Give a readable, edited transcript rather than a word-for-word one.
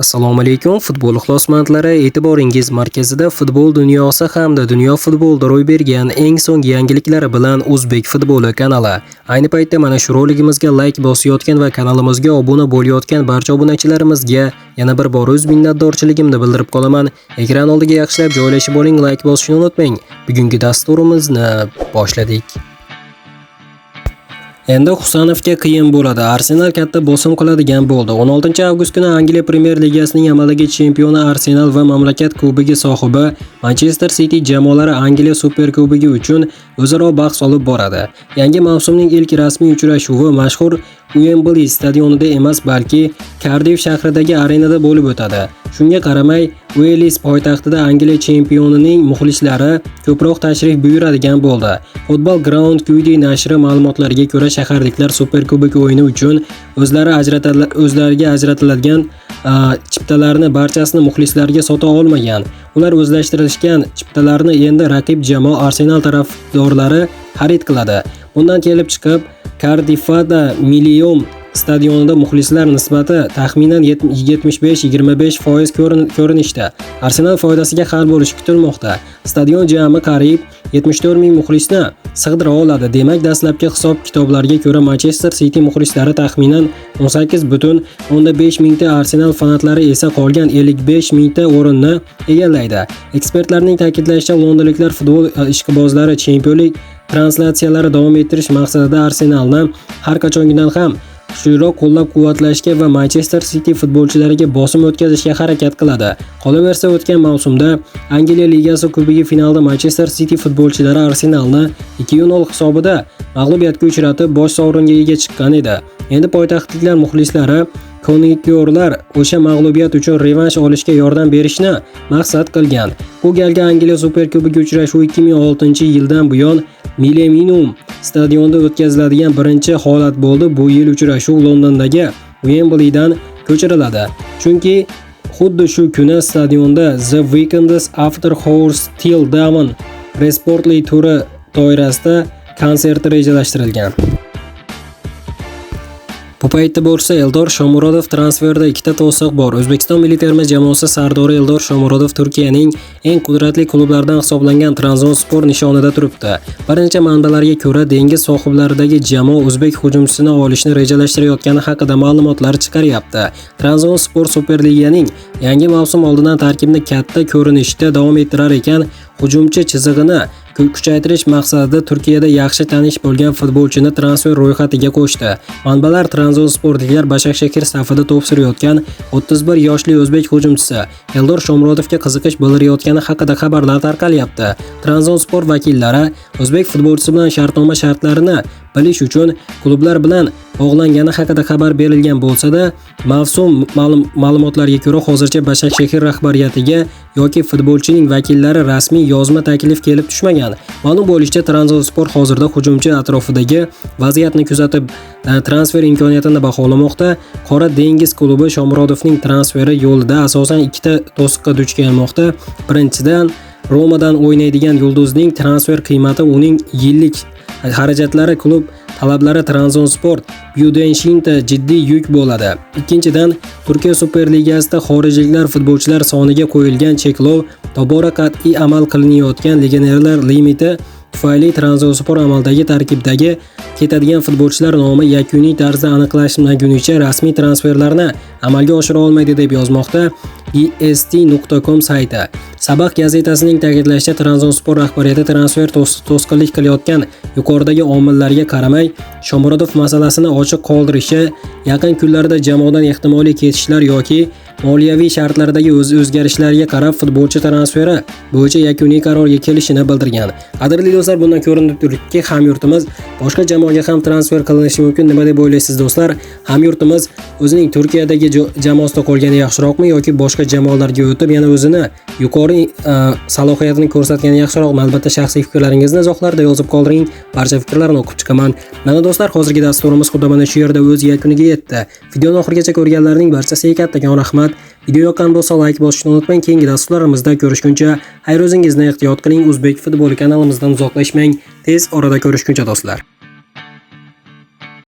Assalomu alaykum futbol ixlosmandlari, e'tiboringiz markazida futbol dunyosi hamda dunyo futbolida ro'y bergan eng so'nggi yangiliklar bilan O'zbek futboli kanali. Ayni paytda mana shu roligimizga like bosayotgan va kanalimizga obuna bo'layotgan barcha obunachilarimizga yana bir bor o'z minnatdorchiligimni bildirib qolaman. Ekran oldiga yaxshilab joylashib oling, like bosishni unutmang. Bugungi dasturimizni boshladik. Endi Husanovga qiyin bo'ladi. Arsenal katta bosim qiladigan bo'ldi. 16-avgust kuni Angliya Premyer Ligasining amaldagi chempioni Arsenal va mamlakat kubogi sohibi Manchester City jamoalari Angliya Super Kubogi uchun o'zaro bahs olib boradi. Yangi mavsumning ilk rasmiy uchrashuvi mashhur Wembley stadionida emas, balki Cardiff shahridagi arenada bo'lib o'tadi. Shunga qaramay, Wales poytaxtida Angliya chempionining muxlislari ko'proq tashrif buyuradigan bo'ldi. Football Ground QD nashri ma'lumotlariga ko'ra, shaharliklar Super Kubok o'yini uchun o'zlariga ajratiladigan chiptalarni barchasini muxlislarga sota olmagan. Ular o'zlashtirilgan chiptalarni endi raqib jamoa Arsenal tarafdorlari xarid qiladi. Bundan kelib chiqib, Cardiffda Million stadionida muxlislar nisbati taxminan 75-25% ko'rinishda. Arsenal foydasiga hal bo'lishi kutilmoqda. Stadion jami qariyb 74 ming muxlisni sig'dira oladi. Demak, dastlabki hisob-kitoblarga ko'ra Manchester City muxlislari taxminan 18,5 mingta, Arsenal fanatlari esa qolgan 55 mingta o'rinni egallaydi. Ekspertlarning ta'kidlashicha, londonliklar futbol ishqibozlari chempionlik translyatsiyalari davom ettirish maqsadida Arsenalni har qachongidan ham kuchliroq qo'llab-quvvatlashga va Manchester City futbolchilariga bosim o'tkazishga harakat qiladi. Qolaversa, o'tgan mavsumda Angliya Ligasi Kubogi finalida Manchester City futbolchilari Arsenalni 2-0 hisobida mag'lubiyatga uchratib, bosh sovringa ega chiqqan edi. Endi poytaxtliklar muxlislari konkiyorlar o'sha mag'lubiyat uchun revansh olishga yordam berishni maqsad qilgan. Bu galgi Angliya Super Kubogi uchrashuvi 2006-yildan buyon Millennium stadionida o'tkaziladigan birinchi holat bo'ldi. Bu yil uchrashuv Londondagi Wembleydan ko'chiriladi. Chunki xuddi shu kuni stadionda The Weeknd's After Hours Till Dawn Resportli turi doirasida konserti rejalashtirilgan. Bu paytda bo'lsa Eldor Shomurodov transferida ikkita to'siq bor. O'zbekiston milliy terma jamoasi sardori Eldor Shomurodov Turkiyaning eng qudratli klublaridan hisoblangan Trabzonspor nishonida turibdi. Bir necha manbalarga ko'ra, dengiz sohiblaridagi jamoa o'zbek hujumchisini olishni rejalashtirayotgani haqida ma'lumotlar chiqaryapti. Trabzonspor Superliganing yangi mavsum oldidan tarkibni katta ko'rinishda davom ettirar ekan, hujumchi chizig'ini kuchaytirish maqsadida Turkiyada yaxshi tanish bo'lgan futbolchini transfer ro'yxatiga qo'shdi. Manbalar Trabzonsporliklar Başakşehir safida to'p surayotgan 31 yoshli o'zbek hujumchisi Eldor Shomurodovga qiziqish bildirayotgani haqida xabarlar tarqalyapti. Trabzonspor vakillari o'zbek futbolchisi bilan shartnoma shartlarini bilish uchun klublar bilan bog'langani haqida xabar berilgan bo'lsa-da, mavsum ma'lumotlariga ko'ra hozircha Başakşehir rahbariyatiga yoki futbolchining vakillari rasmiy yozma taklif kelib tushmagan. Ma'lum bo'lishicha, Trabzonspor hozirda hujumchi atrofidagi vaziyatni kuzatib, transfer imkoniyatini baholamoqda. Qora dengiz klubi Shomurodovning transferi yo'lida asosan ikkita to'siqqa duch kelmoqda. Birinchidan, Romadan o'ynaydigan yulduzning transfer qiymati uning yillik xarajatlari klub talablari Trabzonspor byudjetida jiddiy yuk bo'ladi. Ikkinchidan, Turkiya Superligasida xorijliklar futbolchilar soniga qo'yilgan cheklov tobora qat'iy amal qilinayotgan legionerlar limiti tufayli Trabzonspor amaldagi tarkibdagi ketadigan futbolchilar nomi yakuniy tarzda aniqlanmagunicha rasmiy transferlarni amalga oshira olmaydi deb yozmoqda est.com sayti. Sabah gazetasining ta'kidlashicha, Trabzonspor rahbariyati transfer to'sqinlik qilayotgan yuqoridagi omillarga qaramay, Shomurodov masalasini ochiq qoldirishi, yaqin kunlarda jamoadan ehtimoliy ketishlar yoki moliyaviy shartlardagi o'zgarishlarga qarab futbolchi transferi bo'yicha yakuniy qarorga kelishini bildirgan. Qadrli do'stlar, bundan ko'rinib turibdiki, hamyurtimiz boshqa jamoaga ham transfer qilinishi mumkin. Nima deb o'ylaysiz do'stlar? Hamyurtimiz o'zining Turkiyadagi jamoasida qolgani yaxshiroqmi yoki boshqa jamoalarga o'tib yana o'zini yuqori salohiyatini ko'rsatgani yaxshiroqmi? Albatta shaxsiy fikrlaringizni izohlarda yozib qoldiring. Barcha fikrlarni o'qib chiqaman. Mana do'stlar, hozirgi dasturimiz xuddi mana shu yerda o'z yakuniga yetdi. Videoni oxirigacha ko'rganlarning barchasiga kattakon rahmat. Video yoqqan bo'lsa like bosishni unutmang. Keyingi dasturlarimizda ko'rishguncha xayr, o'zingizni ehtiyot qiling. O'zbek futboli kanalimizdan uzoqlashmang. Tez orada ko'rishguncha do'stlar.